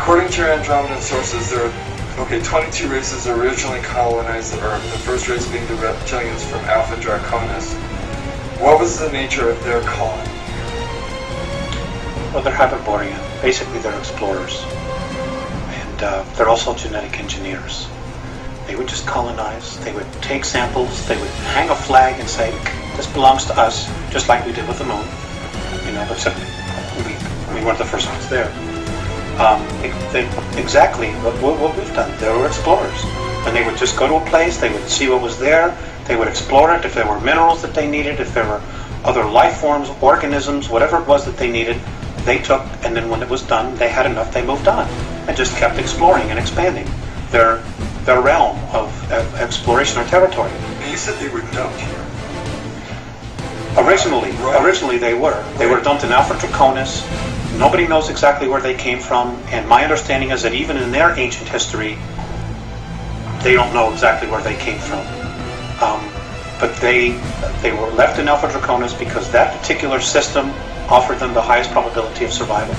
According to your Andromedan sources, there are 22 races originally colonized the Earth, the first race being the Reptilians from Alpha Draconis. What was the nature of their colony? Well, they're Hyperborean. Basically, they're explorers. And they're also genetic engineers. They would just colonize. They would take samples. They would hang a flag and say, this belongs to us, just like we did with the moon. Except we weren't the first ones there. Exactly what we've done. They were explorers. And they would just go to a place, they would see what was there, they would explore it, if there were minerals that they needed, if there were other life forms, organisms, whatever it was that they needed, they took, and then when it was done, they had enough, they moved on, and just kept exploring and expanding their realm of exploration or territory. And you said they were dumped here. Originally they were. They were dumped in Alpha Draconis. Nobody knows exactly where they came from, and my understanding is that even in their ancient history, they don't know exactly where they came from. But they were left in Alpha Draconis because that particular system offered them the highest probability of survival.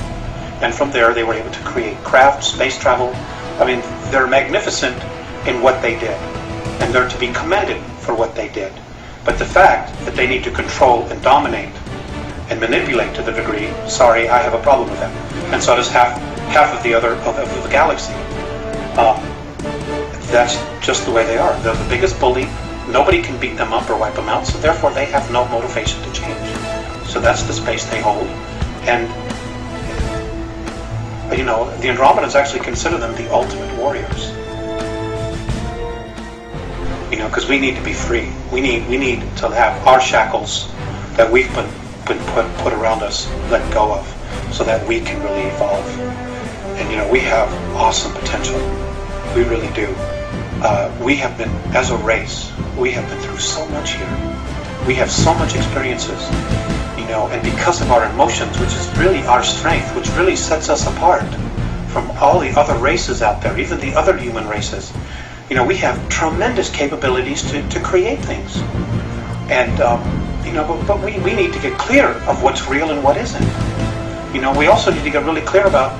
And from there, they were able to create craft, space travel. I mean, they're magnificent in what they did, and they're to be commended for what they did. But the fact that they need to control and dominate and manipulate to the degree, sorry, I have a problem with that. And so does half of the other of the galaxy. That's just the way they are. They're the biggest bully. Nobody can beat them up or wipe them out, so therefore they have no motivation to change. So that's the space they hold. And the Andromedans actually consider them the ultimate warriors. Because we need to be free. We need to have our shackles that we've been put around us let go of, so that we can really evolve. And we have awesome potential. We really do. We have been, as a race, we have been through so much here. We have so much experiences, and because of our emotions, which is really our strength, which really sets us apart from all the other races out there, even the other human races, we have tremendous capabilities to create things. And, but we need to get clear of what's real and what isn't. We also need to get really clear about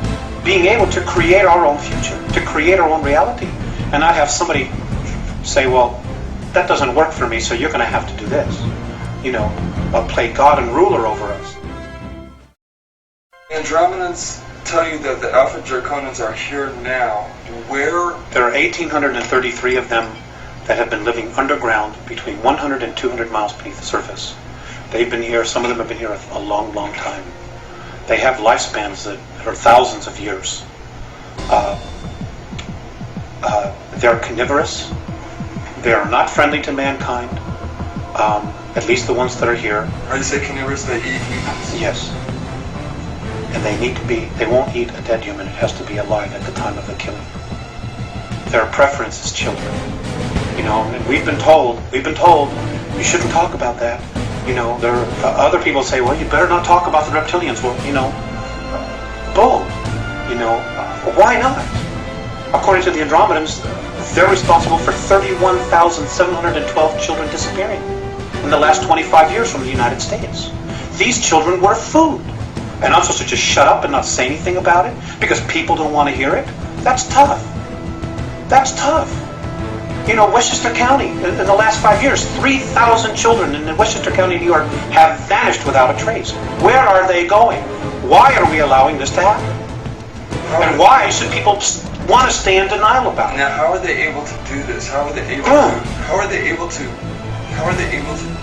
being able to create our own future, to create our own reality. And not have somebody say, well, that doesn't work for me, so you're going to have to do this. Play God and ruler over us. Andromedans tell you that the Alpha Draconians are here now. Where? There are 1,833 of them that have been living underground between 100 and 200 miles beneath the surface. They've been here, some of them have been here a long, long time. They have lifespans that are thousands of years. They're carnivorous. They are not friendly to mankind, at least the ones that are here. Are you saying carnivorous, they eat humans? Yes. And they won't eat a dead human. It has to be alive at the time of the killing. Their preference is children. And we've been told, you shouldn't talk about that. There are other people say, well, you better not talk about the reptilians. Well, bull. Why not? According to the Andromedans, they're responsible for 31,712 children disappearing in the last 25 years from the United States. These children were food. And I'm supposed to just shut up and not say anything about it because people don't want to hear it? That's tough. That's tough. Westchester County, in the last 5 years, 3,000 children in Westchester County, New York, have vanished without a trace. Where are they going? Why are we allowing this to happen? And why should people want to stay in denial about it? Now, how are they able to do this? How are they able to? How are they able to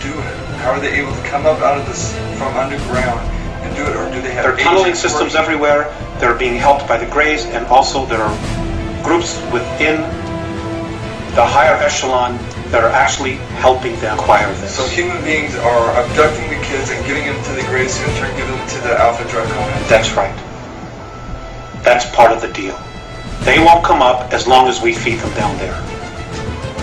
do it? How are they able to come up out of this from underground and do it, or do they have? There are tunneling systems everywhere. They're being helped by the Greys, and also there are groups within the higher echelon that are actually helping them acquire this. So human beings are abducting the kids and getting them to the Greys, who in turn give them to the Alpha Draconians. That's right. That's part of the deal. They won't come up as long as we feed them down there.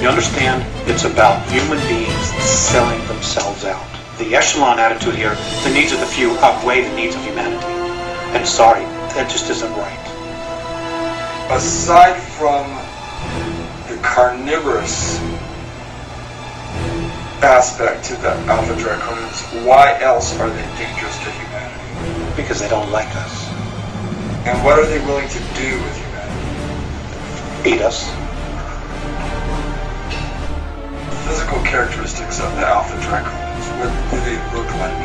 You understand? It's about human beings selling themselves out. The echelon attitude here, the needs of the few outweigh the needs of humanity. And sorry, that just isn't right. Aside from the carnivorous aspect to the Alpha Draconians, why else are they dangerous to humanity? Because they don't like us. And what are they willing to do with humanity? Eat us. Physical characteristics of the Alpha Draconans, what do they look like?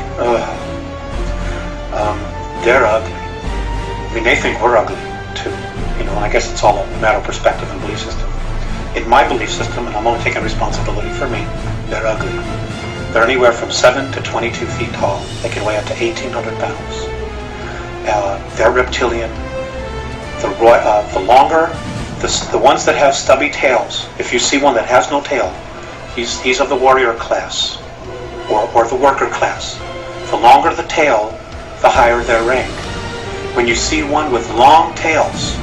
They're ugly. I mean, they think we're ugly, too. You know, and I guess it's all a matter of perspective and belief system. In my belief system, and I'm only taking responsibility for me, they're ugly. They're anywhere from 7 to 22 feet tall. They can weigh up to 1,800 pounds. They're reptilian. The longer, the ones that have stubby tails, if you see one that has no tail, he's of the warrior class, or the worker class. The longer the tail, the higher their rank. When you see one with long tails,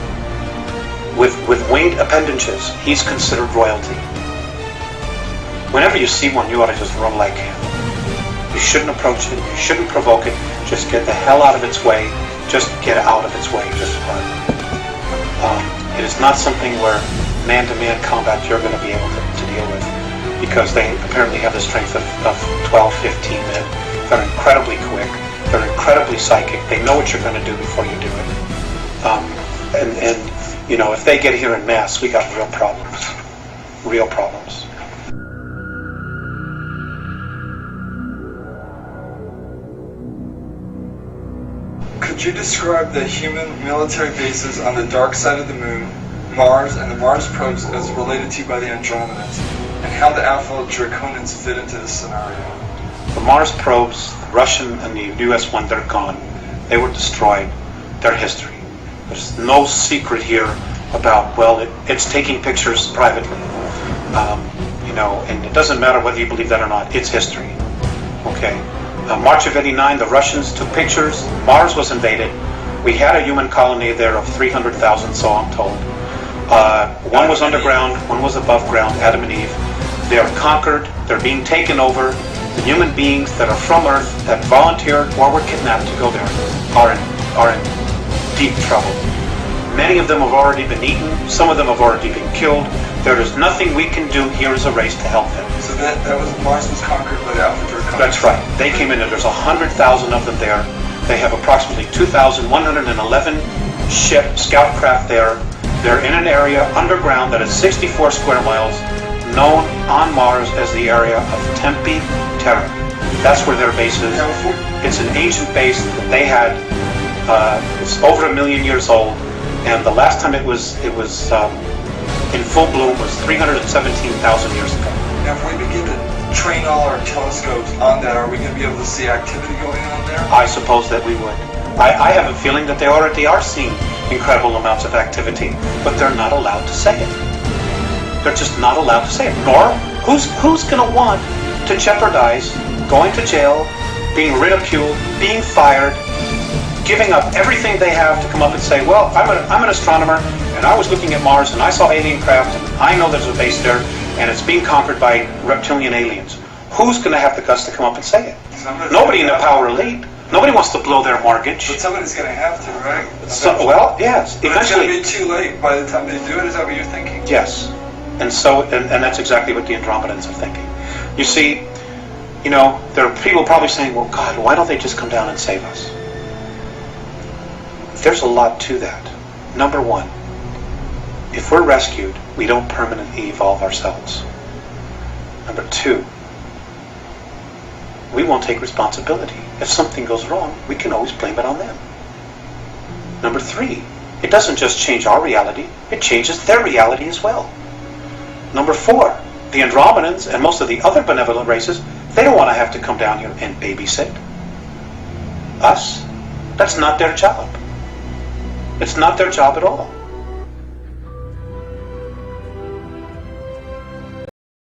with winged appendages, he's considered royalty. Whenever you see one, you ought to just run like him. You shouldn't approach it. You shouldn't provoke it. Just get the hell out of its way. Just get out of its way. Just run. It is not something where man-to-man combat you're going to be able to deal with, because they apparently have the strength of 12, 15 men. They're incredibly quick. They're incredibly psychic. They know what you're going to do before you do it. And you know, if they get here in mass, we got real problems. Real problems. Could you describe the human military bases on the dark side of the moon, Mars, and the Mars probes as related to by the Andromedans, and how the Alpha Draconans fit into this scenario? The Mars probes, the Russian and the US one, they're gone. They were destroyed. They're history. There's no secret here about, well, it's taking pictures privately. You know, and it doesn't matter whether you believe that or not. It's history. Okay. March of '89, the Russians took pictures. Mars was invaded. We had a human colony there of 300,000, so I'm told. One was underground, one was above ground, Adam and Eve. They're conquered. They're being taken over. The human beings that are from Earth, that volunteered or were kidnapped to go there, are in deep trouble. Many of them have already been eaten. Some of them have already been killed. There is nothing we can do here as a race to help them. So that was Mars was conquered by the Alpha Draconans? That's right. They came in, and there's 100,000 of them there. They have approximately 2,111 scout craft there. They're in an area underground that is 64 square miles, known on Mars as the area of Tempe Terra. That's where their base is. It's an ancient base that they had. It's over 1 million years old, and the last time it was in full bloom was 317,000 years ago. Now, if we begin to train all our telescopes on that, are we going to be able to see activity going on there? I suppose that we would. I have a feeling that they already are seeing incredible amounts of activity, but they're not allowed to say it. They're just not allowed to say it. Nor, who's going to want to jeopardize going to jail, being ridiculed, being fired, giving up everything they have to come up and say, well, I'm an astronomer, and I was looking at Mars, and I saw alien craft, and I know there's a base there, and it's being conquered by reptilian aliens. Who's going to have the guts to come up and say it? Nobody in the power elite. Nobody wants to blow their mortgage. But somebody's going to have to, right? Well, yes. But eventually, it's going to be too late by the time they do it. Is that what you're thinking? Yes. And that's exactly what the Andromedans are thinking. You see, you know, there are people probably saying, well, God, why don't they just come down and save us? There's a lot to that. Number one, if we're rescued, we don't permanently evolve ourselves. Number two, we won't take responsibility. If something goes wrong, we can always blame it on them. Number three, it doesn't just change our reality, it changes their reality as well. Number four, the Andromedans and most of the other benevolent races, they don't want to have to come down here and babysit us. That's not their job. It's not their job at all.